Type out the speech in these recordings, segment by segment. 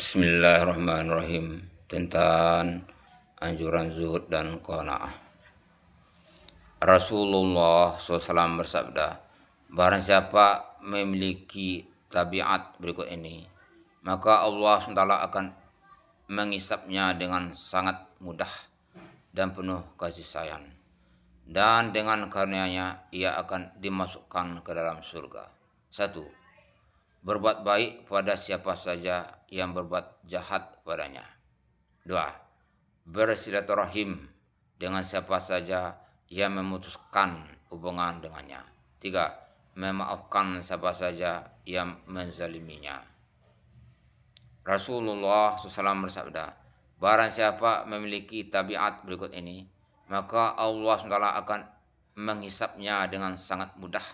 Bismillahirrahmanirrahim. Tentang anjuran zuhud dan qanaah. Rasulullah SAW bersabda, barang siapa memiliki tabiat berikut ini, maka Allah SWT akan mengisapnya dengan sangat mudah dan penuh kasih sayang. Dan dengan karenanya ia akan dimasukkan ke dalam surga. 1. Berbuat baik pada siapa saja yang berbuat jahat padanya. 2. Bersilaturahim dengan siapa saja yang memutuskan hubungan dengannya. 3. Memaafkan siapa saja yang menzaliminya. Rasulullah SAW bersabda, barang siapa memiliki tabiat berikut ini, maka Allah SWT akan menghisapnya dengan sangat mudah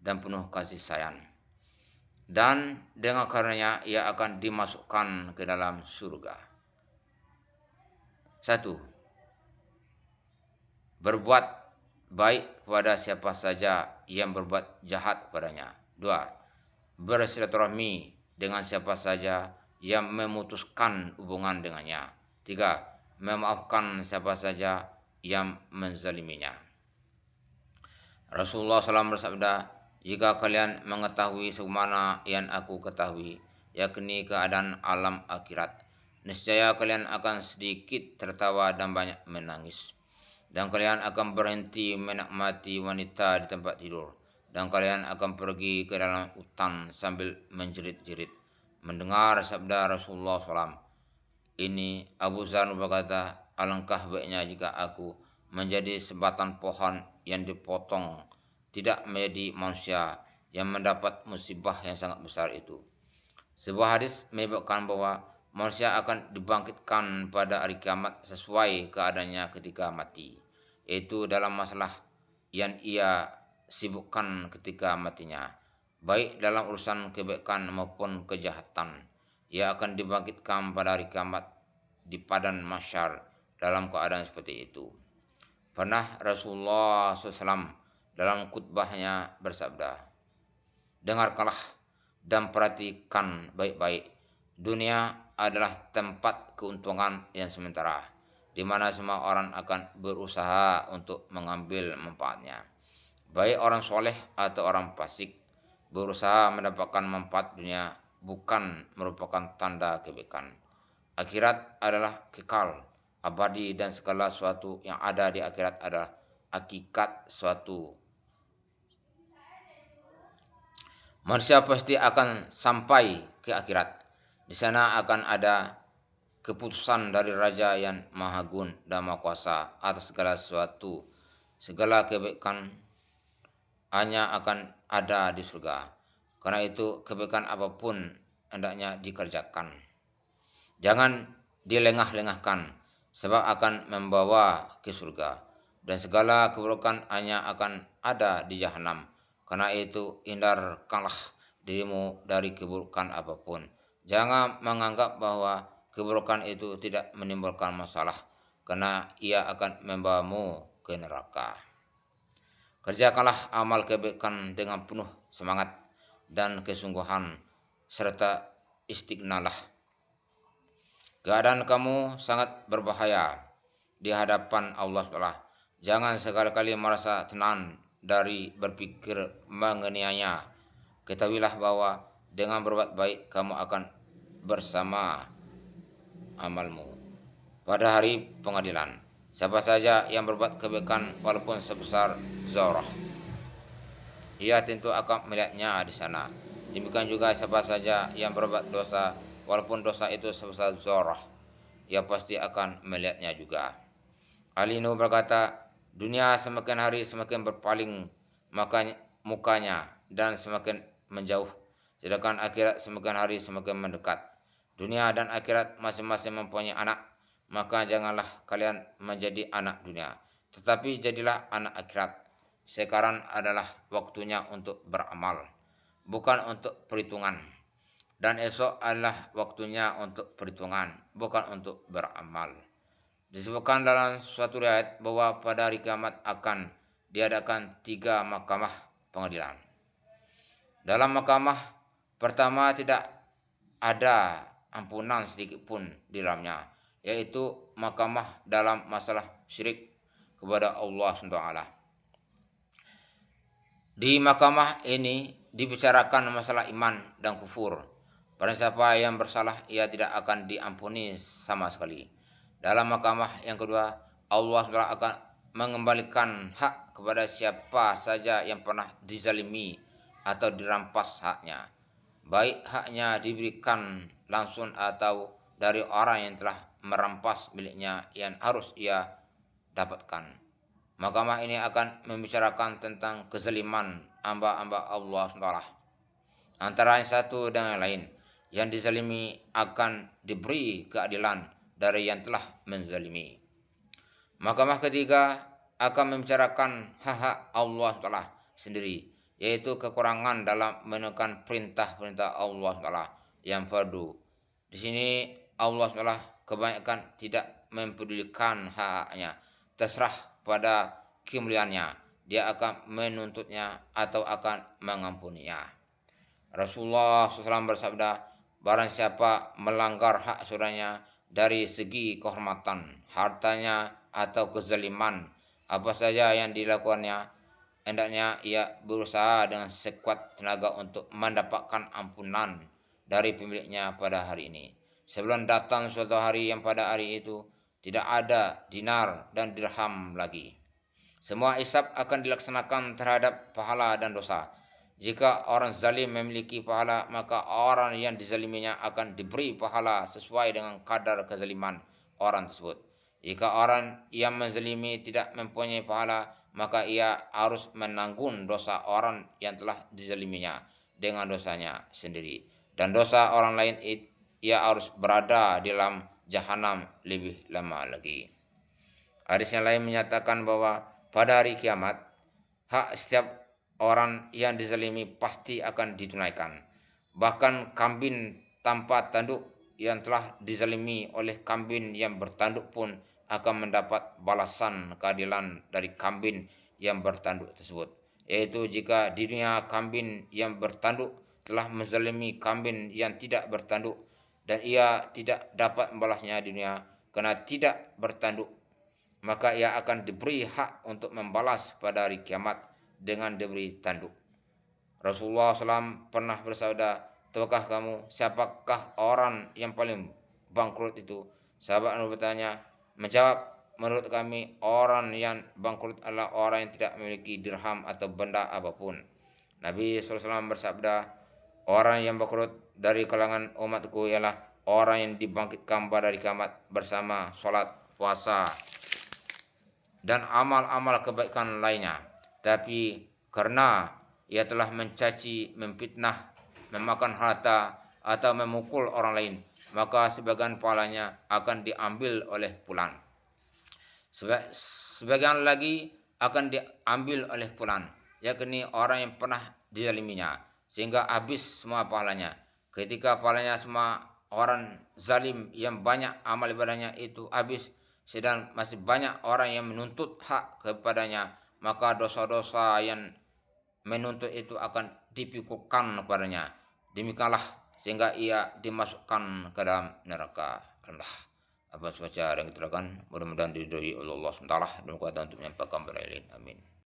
dan penuh kasih sayang. Dan dengan karenanya ia akan dimasukkan ke dalam surga. 1. Berbuat baik kepada siapa saja yang berbuat jahat padanya. 2. Bersilaturahmi dengan siapa saja yang memutuskan hubungan dengannya. 3. Memaafkan siapa saja yang menzaliminya. Rasulullah SAW bersabda, jika kalian mengetahui sebagaimana yang aku ketahui, yakni keadaan alam akhirat, niscaya kalian akan sedikit tertawa dan banyak menangis. Dan kalian akan berhenti menikmati wanita di tempat tidur. Dan kalian akan pergi ke dalam hutan sambil menjerit-jerit. Mendengar sabda Rasulullah SAW ini, Abu Zar berkata, alangkah baiknya jika aku menjadi sebatang pohon yang dipotong, tidak menjadi manusia yang mendapat musibah yang sangat besar itu. Sebuah hadis menyebutkan bahwa manusia akan dibangkitkan pada hari kiamat sesuai keadaannya ketika mati, yaitu dalam masalah yang ia sibukkan ketika matinya, baik dalam urusan kebaikan maupun kejahatan. Ia akan dibangkitkan pada hari kiamat di padang mahsyar dalam keadaan seperti itu. Pernah Rasulullah SAW dalam khutbahnya bersabda, dengarkanlah dan perhatikan baik-baik. Dunia adalah tempat keuntungan yang sementara, di mana semua orang akan berusaha untuk mengambil manfaatnya. Baik orang soleh atau orang fasik, berusaha mendapatkan manfaat dunia bukan merupakan tanda kebaikan. Akhirat adalah kekal, abadi, dan segala sesuatu yang ada di akhirat adalah hakikat suatu. Manusia pasti akan sampai ke akhirat. Di sana akan ada keputusan dari Raja yang Maha Agung dan Maha Kuasa atas segala sesuatu. Segala kebaikan hanya akan ada di surga. Karena itu kebaikan apapun hendaknya dikerjakan. Jangan dilengah-lengahkan, sebab akan membawa ke surga. Dan segala keburukan hanya akan ada di jahanam. Karena itu hindarkanlah dirimu dari keburukan apapun. Jangan menganggap bahwa keburukan itu tidak menimbulkan masalah, karena ia akan membawamu ke neraka. Kerjakanlah amal kebaikan dengan penuh semangat dan kesungguhan, serta istiqnalah. Keadaan kamu sangat berbahaya di hadapan Allah SWT. Jangan sekali-kali merasa tenang dari berpikir mengenainya. Ketahuilah bahwa dengan berbuat baik kamu akan bersama amalmu pada hari pengadilan. Siapa saja yang berbuat kebaikan walaupun sebesar zarah, ia tentu akan melihatnya di sana. Demikian juga siapa saja yang berbuat dosa walaupun dosa itu sebesar zarah, ia pasti akan melihatnya juga. Ali Nuh berkata, dunia semakin hari semakin berpaling mukanya dan semakin menjauh, sedangkan akhirat semakin hari semakin mendekat. Dunia dan akhirat masing-masing mempunyai anak, maka janganlah kalian menjadi anak dunia, tetapi jadilah anak akhirat. Sekarang adalah waktunya untuk beramal, bukan untuk perhitungan. Dan esok adalah waktunya untuk perhitungan, bukan untuk beramal. Disebutkan dalam suatu riwayat bahwa pada hari kiamat akan diadakan 3 mahkamah pengadilan. Dalam mahkamah pertama tidak ada ampunan sedikit pun di dalamnya, yaitu mahkamah dalam masalah syirik kepada Allah SWT. Di mahkamah ini dibicarakan masalah iman dan kufur. Barang siapa yang bersalah, ia tidak akan diampuni sama sekali. Dalam mahkamah yang kedua, Allah SWT akan mengembalikan hak kepada siapa saja yang pernah dizalimi atau dirampas haknya, baik haknya diberikan langsung atau dari orang yang telah merampas miliknya yang harus ia dapatkan. Mahkamah ini akan membicarakan tentang kezaliman hamba-hamba Allah SWT. Antara yang satu dengan yang lain, yang dizalimi akan diberi keadilan dari yang telah menzalimi. Mahkamah ketiga akan membicarakan hak-hak Allah SWT sendiri, yaitu kekurangan dalam menekan perintah-perintah Allah SWT yang fardu. Di sini Allah SWT kebanyakan tidak mempedulikan hak-haknya, terserah pada kemuliaannya, dia akan menuntutnya atau akan mengampuninya. Rasulullah SAW bersabda, barang siapa melanggar hak saudaranya dari segi kehormatan, hartanya atau kezaliman, apa saja yang dilakukannya, hendaknya ia berusaha dengan sekuat tenaga untuk mendapatkan ampunan dari pemiliknya pada hari ini, sebelum datang suatu hari yang pada hari itu tidak ada dinar dan dirham lagi. Semua hisab akan dilaksanakan terhadap pahala dan dosa. Jika orang zalim memiliki pahala, maka orang yang dizaliminya akan diberi pahala sesuai dengan kadar kezaliman orang tersebut. Jika orang yang menzalimi tidak mempunyai pahala, maka ia harus menanggung dosa orang yang telah dizaliminya dengan dosanya sendiri. Dan dosa orang lain ia harus berada di dalam jahanam lebih lama lagi. Hadis yang lain menyatakan bahwa pada hari kiamat, hak setiap orang yang dizalimi pasti akan ditunaikan. Bahkan kambing tanpa tanduk yang telah dizalimi oleh kambing yang bertanduk pun akan mendapat balasan keadilan dari kambing yang bertanduk tersebut. Yaitu jika di dunia kambing yang bertanduk telah menzalimi kambing yang tidak bertanduk, dan ia tidak dapat membalasnya di dunia karena tidak bertanduk, maka ia akan diberi hak untuk membalas pada hari kiamat dengan diberi tanduk. Rasulullah SAW pernah bersabda, tahukah kamu siapakah orang yang paling bangkrut itu? Sahabat bertanya, menjawab, menurut kami orang yang bangkrut adalah orang yang tidak memiliki dirham atau benda apapun. Nabi SAW bersabda, orang yang bangkrut dari kalangan umatku ialah orang yang dibangkitkan pada hari kiamat bersama sholat, puasa, dan amal-amal kebaikan lainnya. Tapi karena ia telah mencaci, memfitnah, memakan harta, atau memukul orang lain, maka sebagian pahalanya akan diambil oleh fulan. Sebagian lagi akan diambil oleh fulan, yakni orang yang pernah dizaliminya, sehingga habis semua pahalanya. Ketika pahalanya semua orang zalim yang banyak amal ibadahnya itu habis, sedang masih banyak orang yang menuntut hak kepadanya, maka dosa-dosa yang menuntut itu akan dipikulkan kepadanya. Demikianlah sehingga ia dimasukkan ke dalam neraka. Allah. Apa saja yang kita lakukan, mudah-mudahan diridhoi oleh Allah SWT dan kuat untuk menyampaikan pada ilin. Amin.